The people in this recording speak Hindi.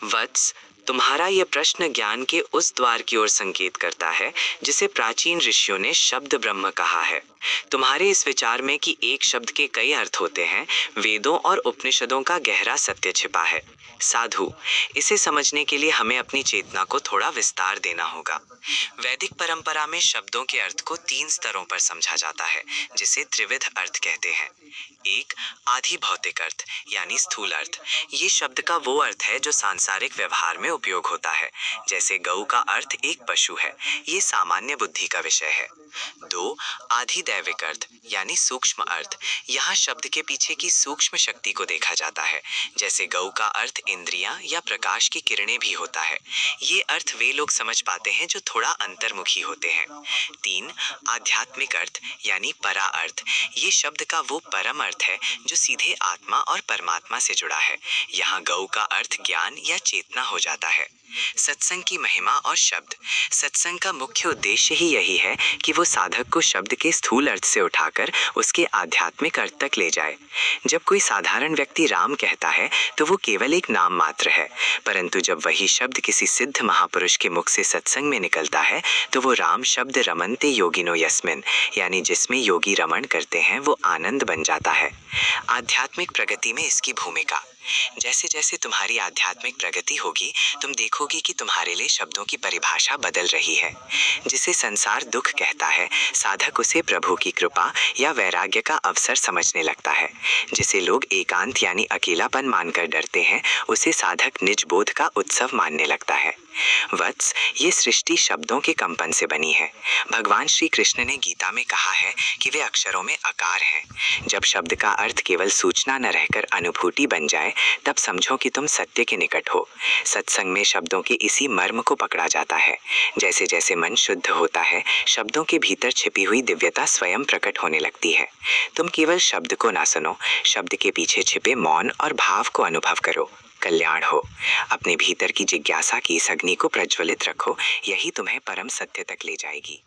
वत्स, तुम्हारा यह प्रश्न ज्ञान के उस द्वार की ओर संकेत करता है जिसे प्राचीन ऋषियों ने शब्द ब्रह्म कहा है। तुम्हारे इस विचार में कि एक शब्द के कई अर्थ होते हैं, वेदों और उपनिषदों का गहरा सत्य छिपा है। साधु, इसे समझने के लिए हमें अपनी चेतना को थोड़ा विस्तार देना होगा। वैदिक परंपरा में शब्दों के अर्थ को 3 स्तरों पर समझा जाता है, जिसे त्रिविध अर्थ कहते हैं। एक, आधि भौतिक अर्थ यानी स्थूल अर्थ। ये शब्द का वो अर्थ है जो सांसारिक व्यवहार में उपयोग होता है। जैसे गऊ का अर्थ एक पशु है, ये सामान्य बुद्धि का विषय है। 2, आधि दैविक अर्थ यानी सूक्ष्म अर्थ। यहाँ शब्द के पीछे की सूक्ष्म शक्ति को देखा जाता है। जैसे गऊ का अर्थ इंद्रियां या प्रकाश की किरणें भी होता है। ये अर्थ वे लोग समझ पाते हैं जो थोड़ा अंतर्मुखी होते हैं। 3, आध्यात्मिक अर्थ यानी परा अर्थ। ये शब्द का वो परम अर्थ है जो सीधे आत्मा और परमात्मा से जुड़ा है। यहाँ गऊ का अर्थ ज्ञान या चेतना हो जाता है। सत्संग की महिमा और शब्द। सत्संग का मुख्य उद्देश्य ही यही है कि वो साधक को शब्द के स्थूल अर्थ से उठाकर उसके आध्यात्मिक अर्थ तक ले जाए। जब कोई साधारण व्यक्ति राम कहता है तो वो केवल एक नाम मात्र है, परंतु जब वही शब्द किसी सिद्ध महापुरुष के मुख से सत्संग में निकलता है तो वो राम शब्द रमन्ते योगिनो यस्मिन यानी जिसमें योगी रमण करते हैं वो आनंद बन जाता है। आध्यात्मिक प्रगति में इसकी भूमिका। जैसे जैसे तुम्हारी आध्यात्मिक प्रगति होगी, तुम देखोगी कि तुम्हारे लिए शब्दों की परिभाषा बदल रही है। जिसे संसार दुख कहता है, साधक उसे प्रभु की कृपा या वैराग्य का अवसर समझने लगता है। जिसे लोग एकांत यानी अकेलापन मानकर डरते हैं, उसे साधक निज बोध का उत्सव मानने लगता है। वत्स, ये सृष्टि शब्दों के कंपन से बनी है। भगवान श्री कृष्ण ने गीता में कहा है कि वे अक्षरों में आकार हैं। जब शब्द का अर्थ केवल सूचना न रहकर अनुभूति बन जाए, तब समझो कि तुम सत्य के निकट हो। सत्संग में शब्दों के इसी मर्म को पकड़ा जाता है। जैसे जैसे मन शुद्ध होता है, शब्दों के भीतर छिपी हुई दिव्यता स्वयं प्रकट होने लगती है। तुम केवल शब्द को ना सुनो, शब्द के पीछे छिपे मौन और भाव को अनुभव करो। कल्याण हो। अपने भीतर की जिज्ञासा की इस अग्नि को प्रज्वलित रखो, यही तुम्हें परम सत्य तक ले जाएगी।